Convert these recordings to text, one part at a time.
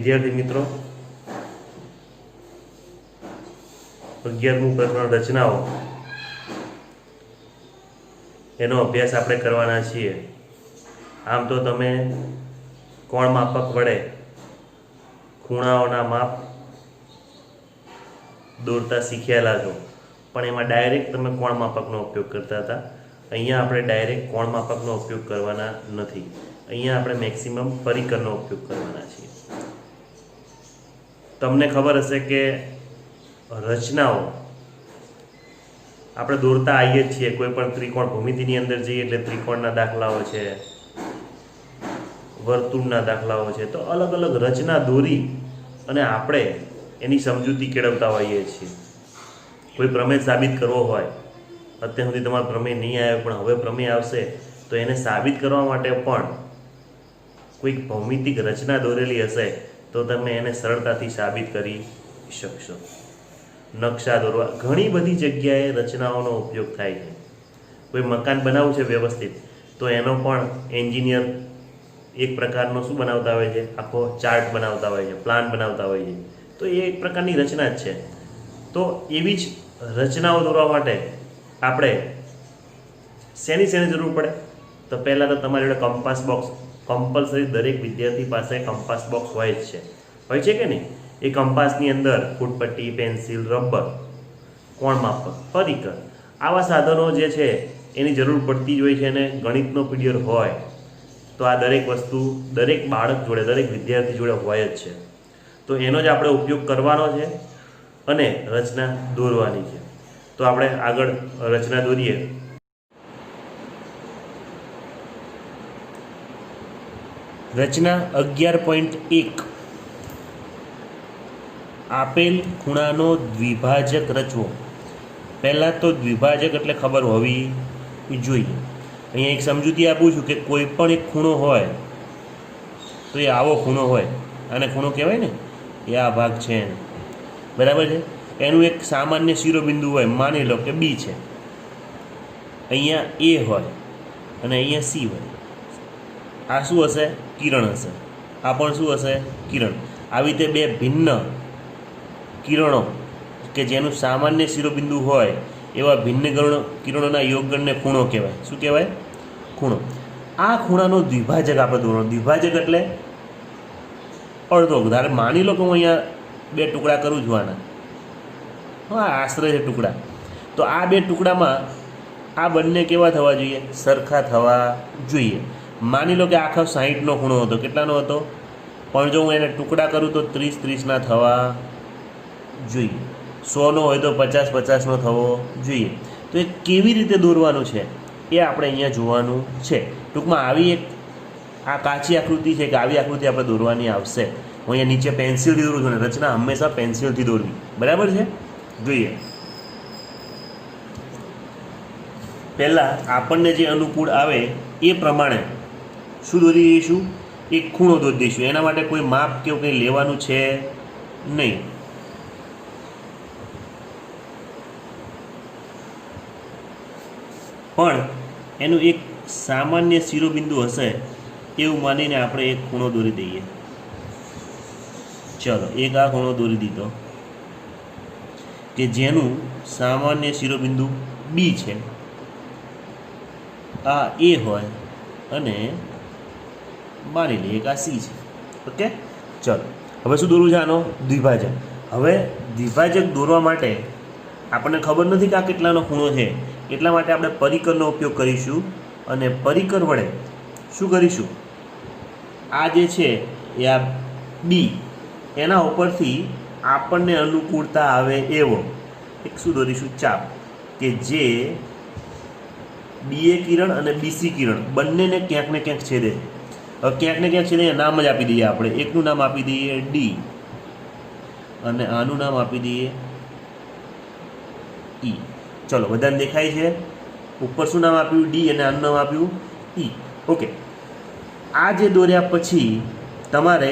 વિદ્યાર્થી મિત્રો, 11મું પ્રકરણ રચનાઓ એનો અભ્યાસ આપણે કરવાના છીએ. આમ તો તમે કોણ માપક વડે ખૂણાઓના માપ દોરતા શીખ્યેલા છો, પણ એમાં ડાયરેક્ટ તમે કોણ માપકનો ઉપયોગ કરતા હતા. અહીંયા આપણે ડાયરેક્ટ કોણ માપકનો ઉપયોગ કરવાના નથી. અહીંયા આપણે મેક્સિમમ પરિકરનો ઉપયોગ કરવાના છીએ. તમને ખબર હશે કે રચનાઓ આપણે દોરતા આવીએ છીએ. કોઈ પણ ત્રિકોણ ભૂમિતિની અંદર જઈએ એટલે ત્રિકોણના દાખલાઓ છે, વર્તુળના દાખલાઓ છે, તો અલગ અલગ રચના દોરી અને આપણે એની સમજૂતી કેળવતા હોઈએ છીએ. કોઈ પ્રમેય સાબિત કરવો હોય, અત્યાર સુધી તમારો પ્રમેય નહીં આવ્યો પણ હવે પ્રમેય આવશે, તો એને સાબિત કરવા માટે પણ કોઈક ભૌમિતિક રચના દોરેલી હશે તો તમે એને સરળતાથી સાબિત કરી શકશો. નકશા દોરવા ઘણી બધી જગ્યાએ રચનાઓનો ઉપયોગ થાય છે. કોઈ મકાન બનાવવું છે વ્યવસ્થિત, તો એનો પણ એન્જિનિયર એક પ્રકારનો શું બનાવતા હોય છે, આખો ચાર્ટ બનાવતા હોય છે, પ્લાન બનાવતા હોય છે. તો એ એક પ્રકારની રચના જ છે. તો એવી જ રચનાઓ દોરવા માટે આપણે શેની જરૂર પડે? તો પહેલાં તો તમારી જોડે કંપાસ બોક્સ કમ્પલસરી દરેક વિદ્યાર્થી પાસે કંપાસ બોક્સ હોય જ છે. હોય છે કે નહીં? એ કંપાસની અંદર ફૂટપટ્ટી, પેન્સિલ, રબર, કોણ માપક, પરિકર આવા સાધનો જે છે એની જરૂર પડતી જ હોય છે. અને ગણિતનો પીરિયડ હોય તો આ દરેક વસ્તુ દરેક બાળક જોડે, દરેક વિદ્યાર્થી જોડે હોય જ છે. તો એનો જ આપણે ઉપયોગ કરવાનો છે અને રચના દોરવાની છે. તો આપણે આગળ રચના દોરીએ. રચના 11.1 આપેલ ખૂણાનો દ્વિભાજક રચવો. પહેલાં તો દ્વિભાજક એટલે ખબર હોવી જોઈએ. અહીંયા એક સમજૂતી આપું છું કે કોઈ પણ એક ખૂણો હોય તો એ આવો ખૂણો હોય, આને ખૂણો કહેવાય ને, એ આ ભાગ છે એને, બરાબર છે. એનું એક સામાન્ય શિરોબિંદુ હોય, માની લો કે બી છે, અહીંયા એ હોય અને અહીંયા સી હોય. આ શું હશે? કિરણ હશે. આ પણ શું હશે? કિરણ. આવી રીતે બે ભિન્ન કિરણો કે જેનું સામાન્ય શિરોબિંદુ હોય એવા ભિન્ન કિરણોના યોગગણને ખૂણો કહેવાય. શું કહેવાય? ખૂણો. આ ખૂણાનો દ્વિભાજક આપણે દોરવાનો. દ્વિભાજક એટલે અડધો. ધારે માની લો કે હું અહીંયા બે ટુકડા કરું છું આના, હા આશરે છે ટુકડા, તો આ બે ટુકડામાં આ બંને કેવા થવા જોઈએ? સરખા થવા જોઈએ. માની લો કે આખો 60નો ખૂણો હતો. કેટલાનો હતો? પણ જો હું એને ટુકડા કરું તો 30-30ના થવા જોઈએ. 100નો હોય તો 50-50નો થવો જોઈએ. તો એ કેવી રીતે દોરવાનું છે એ આપણે અહીંયા જોવાનું છે. ટૂંકમાં આવી એક આ કાચી આકૃતિ છે કે આવી આકૃતિ આપણે દોરવાની આવશે. હું અહીંયા નીચે પેન્સિલથી દોરું છું અને રચના હંમેશા પેન્સિલથી દોરવી, બરાબર છે? જોઈએ. પહેલાં આપણને જે અનુકૂળ આવે એ પ્રમાણે શું દોરી દઈશું? એક ખૂણો દોરી દઈશું. એના માટે કોઈ માપ કે કંઈ લેવાનું છે નહીં. પણ એનું એક સામાન્ય શિરોબિંદુ હશે એવું માનીને આપણે એક ખૂણો દોરી દઈએ. ચલો, એક આ ખૂણો દોરી દીધો કે જેનું સામાન્ય શિરોબિંદુ બી છે, આ એ હોય અને માની લઈએ કે આ સી છે. ઓકે, ચલો હવે શું દોરવું છે? આનો દ્વિભાજક. હવે દ્વિભાજક દોરવા માટે આપણને ખબર નથી કે આ કેટલાનો ખૂણો છે, એટલા માટે આપણે પરિકરનો ઉપયોગ કરીશું. અને પરિકર વડે શું કરીશું? આ જે છે એ આ બી, એના ઉપરથી આપણને અનુકૂળતા આવે એવો એક શું દોરીશું? ચાપ, કે જે બીએ કિરણ અને બીસી કિરણ બંનેને ક્યાંક ને ક્યાંક છેદે. હવે ક્યાંક ને ક્યાંક છેદે નામ જ આપી દઈએ આપણે. એકનું નામ આપી દઈએ ડી અને આનું નામ આપી દઈએ ઈ. ચલો, બધાને દેખાય છે? ઉપર શું નામ આપ્યું? ડી અને આનું નામ આપ્યું ઈ. ઓકે, આ જે દોર્યા પછી તમારે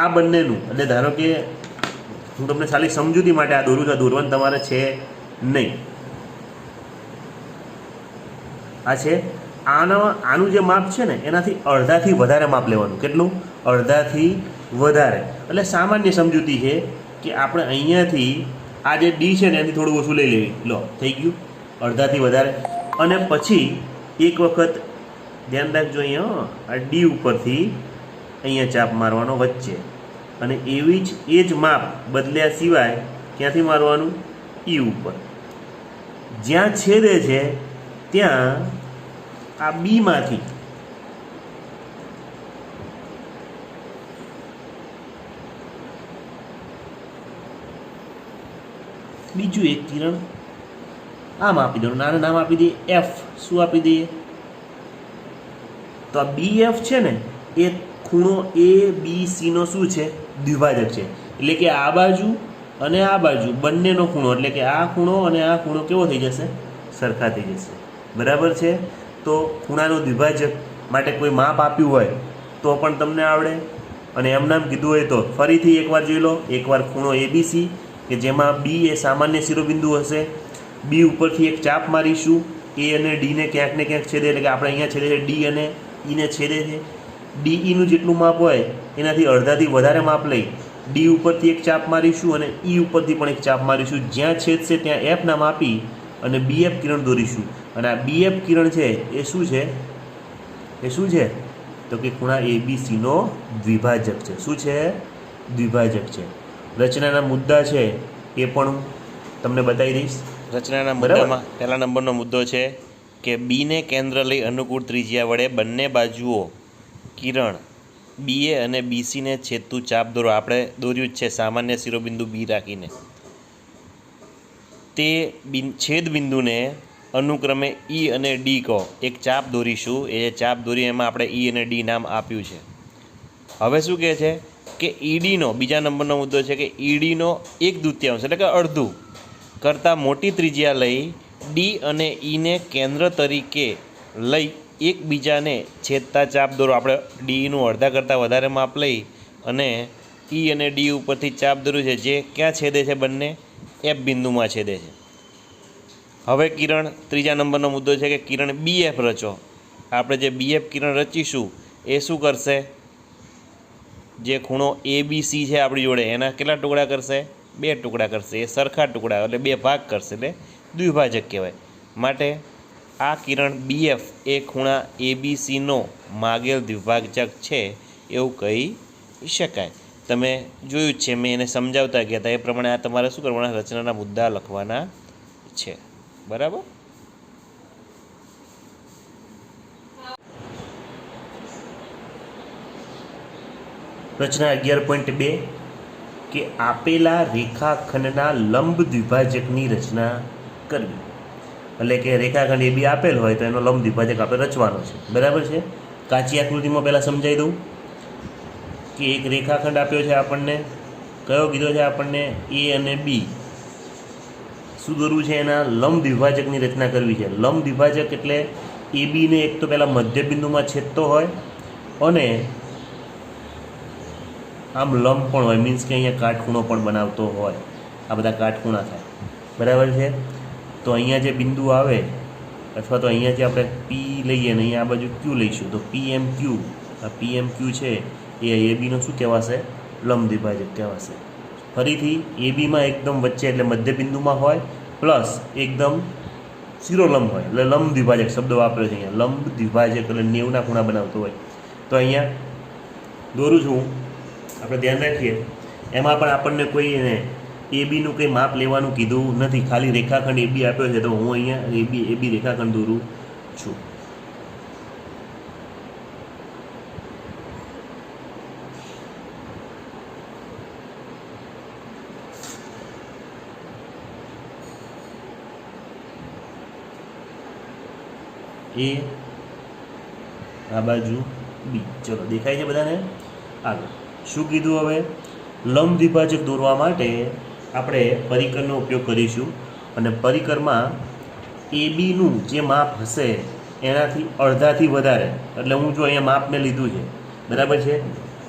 આ બંનેનું, એટલે ધારો કે હું તમને ખાલી સમજૂતી માટે આ દોરું છું, દોરવાનું તમારે છે નહીં. આ છે આનું જે માપ છે ને એનાથી અડધાથી વધારે માપ લેવાનું. કેટલું? અડધાથી વધારે, એટલે સામાન્ય સમજૂતી છે કે આપણે અહીંયાથી આ જે ડી છે ને એનાથી થોડું ઓછું લઈ લેવી. લો થઈ ગયું અડધાથી વધારે. અને પછી એક વખત ધ્યાન રાખજો અહીંયા આ ડી ઉપરથી અહીંયા ચાપ મારવાનો વચ્ચે, અને એવી જ એ જ માપ બદલ્યા સિવાય ક્યાંથી મારવાનું? ઈ ઉપર. જ્યાં છેદે છે ત્યાં આ બીમાંથી બીજું એક કિરણ આમ આપી દો, નાનું નામ આપી દઈએ એફ. શું આપી દઈએ? તો આ બી એફ છે ને એ ખૂણો એ બી સીનો શું છે? દ્વિભાજક છે. એટલે કે આ બાજુ અને આ બાજુ બંનેનો ખૂણો, એટલે કે આ ખૂણો અને આ ખૂણો કેવો થઈ જશે? સરખા થઈ જશે. બરાબર છે. તો ખૂણાનો દ્વિભાજક માટે કોઈ માપ આપ્યું હોય તો પણ તમને આવડે, અને એમ નામ કીધું હોય તો ફરીથી એકવાર જોઈ લો. એકવાર ખૂણો એબીસી કે જેમાં બી એ સામાન્ય શિરોબિંદુ હશે. બી ઉપરથી એક ચાપ મારીશું. એ અને ડીને ક્યાંક ને ક્યાંક છેદે, એટલે કે આપણે અહીંયા છેદે છે ડી અને ઈને છેદે છે. ડી ઈનું જેટલું માપ હોય એનાથી અડધાથી વધારે માપ લઈ ડી ઉપરથી એક ચાપ મારીશું અને ઈ ઉપરથી પણ એક ચાપ મારીશું. જ્યાં છેદશે ત્યાં એફ નામ આપી અને બીએફ કિરણ દોરીશું. અને આ બીએફ કિરણ છે એ શું છે? એ શું છે? તો કે ખૂણા એબીસીનો દ્વિભાજક છે. શું છે? દ્વિભાજક છે. રચનાના મુદ્દા છે એ પણ તમને બતાવી દઈશ. રચનાના મુદ્દામાં પહેલા નંબરનો મુદ્દો છે કે બીને કેન્દ્ર લઈ અનુકૂળ ત્રિજ્યા વડે બંને બાજુઓ કિરણ બીએ અને બીસીને છેદતું ચાપ દોરો. આપણે દોર્યું જ છે સામાન્ય શિરોબિંદુ બી રાખીને. તે છેદ બિંદુને અનુક્રમે ઈ અને ડી કહો. એક ચાપ દોરીશું. એ ચાપ દોરી એમાં આપણે ઈ અને ડી નામ આપ્યું છે. હવે શું કહે છે કે ઈડીનો બીજા નંબરનો મુદ્દો છે કે ઈડીનો 1/2 એટલે કે અડધું કરતાં મોટી ત્રિજ્યા લઈ ડી અને ઈને કેન્દ્ર તરીકે લઈ એકબીજાને છેદતા ચાપ દોરો. આપણે ડીનું અડધા કરતાં વધારે માપ લઈ અને ઈ અને ડી ઉપરથી ચાપ દોર્યું છે જે ક્યાં છેદે છે? બંને એફ બિંદુમાં છેદે છે. હવે કિરણ ત્રીજા નંબરનો મુદ્દો છે કે કિરણ બીએફ રચો. આપણે જે બીએફ કિરણ રચીશું એ શું કરશે? જે ખૂણો એબીસી છે આપણી જોડે એના કેટલા ટુકડા કરશે? 2 ટુકડા કરશે. એ સરખા ટુકડા એટલે 2 ભાગ કરશે, એટલે દ્વિભાજક કહેવાય. માટે આ કિરણ બીએફ એ ખૂણા એબીસીનો માગેલ દ્વિભાજક છે એવું કહી શકાય. તમે જોયું જ છે, મેં એને સમજાવતા ગયા હતા એ પ્રમાણે આ તમારે શું કરવાના? રચનાના મુદ્દા લખવાના છે. બરાબર. રચના 11.2 કે આપેલા રેખાખંડના લંબ દ્વિભાજકની રચના કરવી. એટલે કે રેખાખંડ એ બી આપેલ હોય તો એનો લંબ દ્વિભાજક આપણે રચવાનો છે. બરાબર છે. કાચી આકૃતિમાં પહેલાં સમજાવી દઉં કે એક રેખાખંડ આપ્યો છે આપણને. કયો કીધો છે આપણને? એ અને બી. શું દોરવું છે? એના લંબ દ્વિભાજકની રચના કરવી છે. લંબ દ્વિભાજક એટલે એ બીને એક તો પહેલાં મધ્યબિંદુમાં છેદતો હોય અને આમ લંબ પણ હોય, મીન્સ કે અહીંયા કાટખૂણો પણ બનાવતો હોય. આ બધા કાટખૂણા થાય. બરાબર છે. તો અહીંયા જે બિંદુ આવે અથવા તો અહીંયાથી આપણે પી લઈએ ને અહીંયા આ બાજુ ક્યુ લઈશું તો પીએમ ક્યુ, આ પીએમ ક્યુ છે એ એબીનો શું કહેવાશે? લંબ દ્વિભાજક કહેવાશે. ફરીથી એબીમાં એકદમ વચ્ચે એટલે મધ્યબિંદુમાં હોય પ્લસ એકદમ શિરોલંબ હોય એટલે લંબ દ્વિભાજક શબ્દ વાપર્યો છે અહીંયા. લંબ દ્વિભાજક એટલે 90ના ખૂણા બનાવતો હોય. તો અહીંયા દોરું છું આપણે ધ્યાન રાખીએ. એમાં પણ આપણને કોઈ એને એબીનું કંઈ માપ લેવાનું કીધું નથી, ખાલી રેખાખંડ એબી આપ્યો છે તો હું અહીંયા એબી રેખાખંડ દોરું છું. એ આ બાજુ બી. ચલો દેખાય છે બધાને? આગળ શું કીધું? હવે લંબ દ્વિભાજક દોરવા માટે આપણે પરિકરનો ઉપયોગ કરીશું અને પરિકરમાં એબીનું જે માપ હશે એનાથી અડધાથી વધારે, એટલે હું જો અહીંયા માપને લીધું છે. બરાબર છે.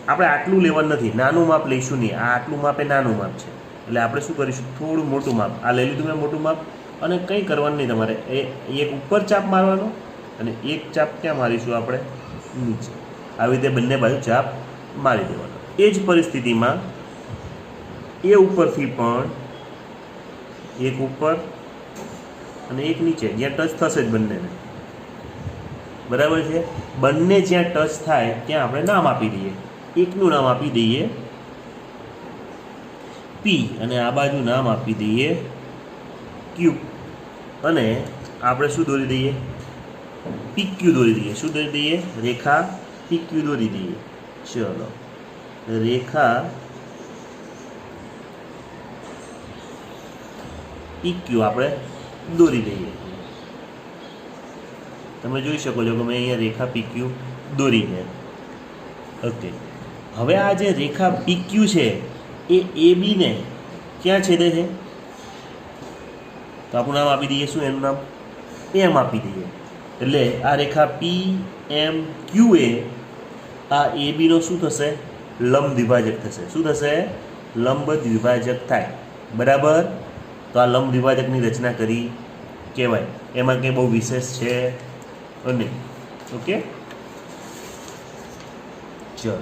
આપણે આટલું લેવાનું નથી, નાનું માપ લઈશું નહીં. આ આટલું માપ એ નાનું માપ છે એટલે આપણે શું કરીશું? થોડું મોટું માપ. આ લઈ લીધું મેં મોટું માપ, અને કંઈ કરવાનું નહીં તમારે. એક ઉપર ચાપ મારવાનો અને એક ચાપ ક્યાં મારીશું આપણે? નીચે. આવી રીતે બંને બાજુ ચાપ મારી દેવાનો. એ જ પરિસ્થિતિમાં એ ઉપરથી પણ એક ઉપર અને એક નીચે, જ્યાં ટચ થશે જ બંનેને, બરાબર છે. બંને જ્યાં ટચ થાય ત્યાં આપણે નામ આપી દઈએ. એકનું નામ આપી દઈએ પી અને આ બાજુ નામ આપી દઈએ ક્યુ, અને આપણે શું દોરી દઈએ? PQ દોરી દઈએ. શું દોરી દઈએ? રેખા PQ દોરી દઈએ. ચલો, રેખા PQ આપણે દોરી દઈએ. તમે જોઈ શકો છો કે મેં અહીંયા રેખા PQ દોરી છે. ઓકે, હવે આ જે રેખા PQ છે એ AB ને ક્યાં છેદે છે? તો આપણું નામ આપી દઈએ. શું એનું નામ? M આપી દઈએ. એટલે આ રેખા PMQ એ આ AB નો શું થશે? લંબ દ્વિભાજક થશે. શું થશે? લંબ દ્વિભાજક થાય. બરાબર. તો આ લંબ દ્વિભાજકની રચના કરી કહેવાય. એમાં કંઈ બહુ વિશેષ છે અને ઓકે, ચલો,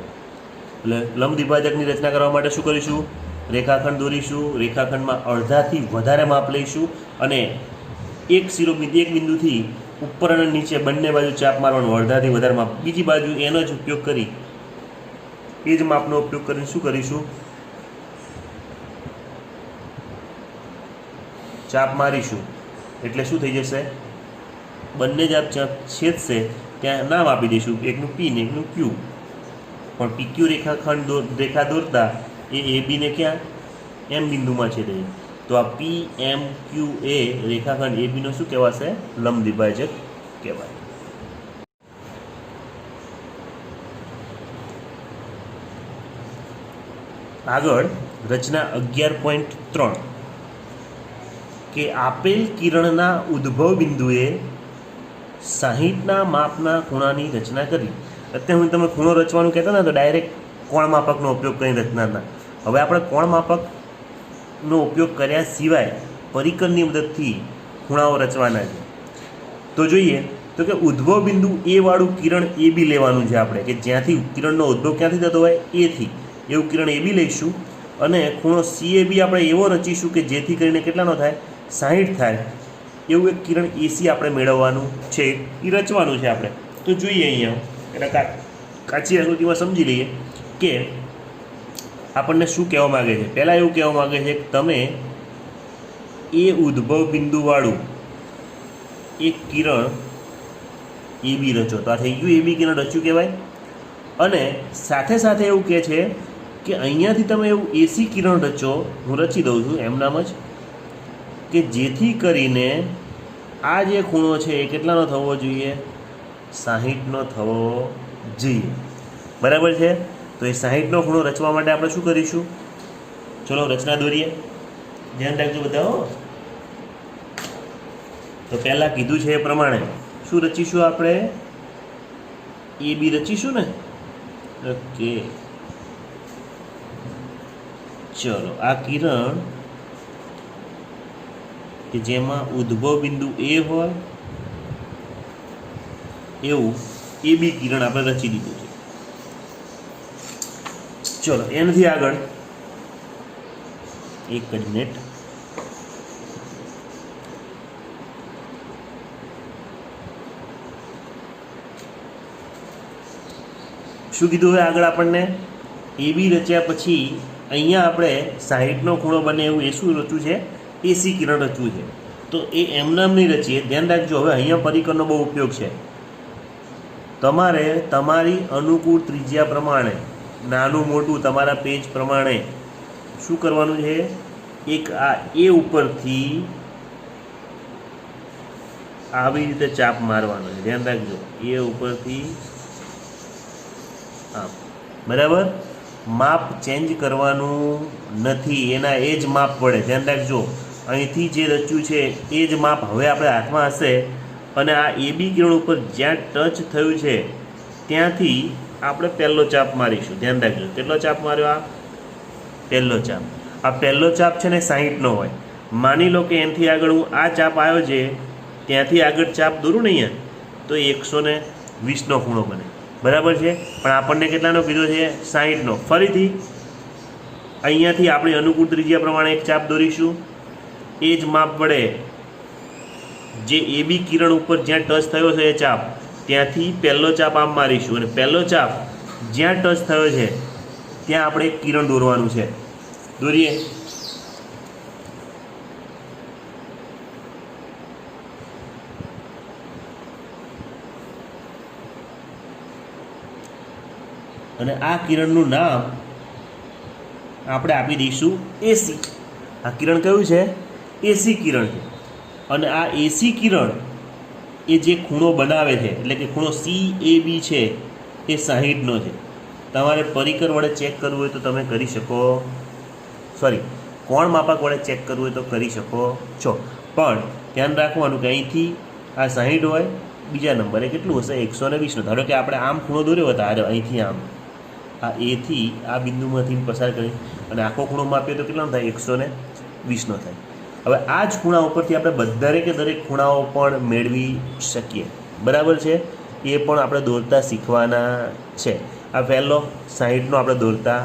એટલે લંબ દ્વિભાજકની રચના કરવા માટે શું કરીશું? રેખાખંડ દોરીશું. રેખાખંડમાં અડધાથી વધારે માપ લઈશું અને એક બિંદુથી ઉપર અને નીચે બંને બાજુ ચાપ મારવાનું. અડધાથી વધારે માપ, બીજી બાજુ એનો જ ઉપયોગ કરી, એ જ માપનો ઉપયોગ કરીને શું કરીશું? ચાપ મારીશું. એટલે શું થઈ જશે? બંને જ આપ છેદશે ત્યાં નામ આપી દઈશું, એકનું P ને એકનું Q. પણ PQ રેખા દોરતા એ AB ને ક્યાં? M બિંદુમાં છેદે. તો આ PMQ એ રેખાખંડ AB નો શું કહેવાશે? લંબ દ્વિભાજક કહેવાય. આગળ રચના 11.3 કે આપેલ કિરણના ઉદ્ભવ બિંદુએ 60ના માપના ખૂણાની રચના કરી. અત્યારે હું તમે ખૂણો રચવાનું કહેતા ને તો ડાયરેક્ટ કોણ માપકનો ઉપયોગ કરીને રચનાના. હવે આપણે કોણ માપકનો ઉપયોગ કર્યા સિવાય પરિકરની મદદથી ખૂણાઓ રચવાના છે. તો જોઈએ તો કે ઉદ્ભવ બિંદુ એ વાળું કિરણ AB લેવાનું છે આપણે, કે જ્યાંથી કિરણનો ઉદ્ભવ ક્યાંથી થતો હોય? A થી. એવું કિરણ AB લઈશું અને ખૂણો CAB આપણે એવો રચીશું કે જેથી કરીને કેટલાનો થાય? 60 થાય. એવું એક કિરણ AC આપણે મેળવવાનું છે, એ રચવાનું છે આપણે. તો જોઈએ અહીંયા એટલે કાચી આકૃતિમાં સમજી લઈએ કે આપણને શું કહેવા માગે છે. પહેલાં એવું કહેવા માગે છે કે તમે એ ઉદ્ભવ બિંદુવાળું એક કિરણ AB રચો. તો આ થઈ ગયું AB કિરણ રચ્યું કહેવાય. અને સાથે સાથે એવું કહે છે કે અહીંયાથી તમે એવું AC કિરણ રચો. હું રચી દઉં છું એમનામ જ, કે જેથી કરીને આ જે ખૂણો છે એ કેટલાનો થવો જોઈએ? 60નો થવો જોઈએ. બરાબર છે. તો એ 60નો ખૂણો રચવા માટે આપણે શું કરીશું? ચલો રચના દોરીએ. ધ્યાન રાખજો બધા. તો પહેલાં કીધું છે એ પ્રમાણે શું રચીશું આપણે? AB રચીશું ને. ઓકે, ચલો, આ કિરણ કે જેમાં ઉદ્ભવ બિંદુ A હોય એવું AB કિરણ આપણે રચી દીધું છે. ચલો એનાથી આગળ એક જ મિનિટ. શું કીધું હવે આગળ આપણને? AB રચ્યા પછી અહીંયા આપણે 60નો ખૂણો બને એવું એ શું રચ્યું છે? AC કિરણ રચવું છે. તો એ એમનામ નહીં રચીએ. ધ્યાન રાખજો, હવે અહીંયા પરિકરનો બહુ ઉપયોગ છે. તમારે તમારી અનુકૂળ ત્રિજ્યા પ્રમાણે, નાનું મોટું તમારા પેજ પ્રમાણે શું કરવાનું છે? એક આ A ઉપરથી આવી રીતે ચાપ મારવાનો છે. ધ્યાન રાખજો, A ઉપરથી આમ. બરાબર. માપ ચેન્જ કરવાનું નથી, એના એ જ માપ પડે. ધ્યાન રાખજો, અહીંથી જે રચ્યું છે એ જ માપ હવે આપણે હાથમાં હશે અને આ AB કિરણ ઉપર જ્યાં ટચ થયું છે ત્યાંથી આપણે પહેલો ચાપ મારીશું. ધ્યાન રાખજો, કેટલો ચાપ માર્યો? આ પહેલો ચાપ. આ પહેલો ચાપ છે ને 60નો હોય. માની લો કે એનાથી આગળ હું આ ચાપ આવ્યો છે, ત્યાંથી આગળ ચાપ દોરું ને અહીંયા, તો 120નો ખૂણો બને. બરાબર છે, પણ આપણને કેટલાનો કીધો છે? 60નો. ફરીથી અહીંયાથી આપણે અનુકૂળ ત્રિજ્યા પ્રમાણે એક ચાપ દોરીશું. એ જ માપ વડે જે AB કિરણ ઉપર જ્યાં ટચ થયો છે એ ચાપ, ત્યાંથી પહેલો ચાપ આમ મારીશું અને પહેલો ચાપ જ્યાં ટચ થયો છે ત્યાં આપણે એક કિરણ દોરવાનું છે. દોરીએ. અને આ કિરણનું નામ આપણે આપી દઈશું AC. આ કિરણ કયું છે? AC કિરણ છે. અને આ AC કિરણ એ જે ખૂણો બનાવે છે, એટલે કે ખૂણો CAB છે, એ 60નો છે. તમારે પરિકર વડે ચેક કરવું હોય તો તમે કરી શકો, કોણ માપક વડે ચેક કરવું હોય તો કરી શકો છો. પણ ધ્યાન રાખવાનું કે અહીંથી આ 60 હોય, બીજા નંબરે કેટલું હશે? 120નો. ધારો કે આપણે આમ ખૂણો દોર્યો હતો, અહીંથી આમ આ એથી આ બિંદુમાંથી પસાર કરી અને આખો ખૂણો માપીએ તો કેટલાનો થાય? 120નો થાય. હવે આ જ ખૂણા ઉપરથી આપણે દરેક ખૂણાઓ પણ મેળવી શકીએ. બરાબર છે? એ પણ આપણે દોરતા શીખવાના છે. આ પહેલો 60નો આપણે દોરતા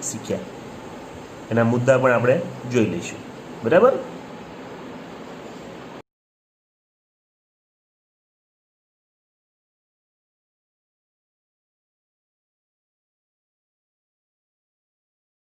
શીખ્યા, એના મુદ્દા પણ આપણે જોઈ લઈશું. બરાબર.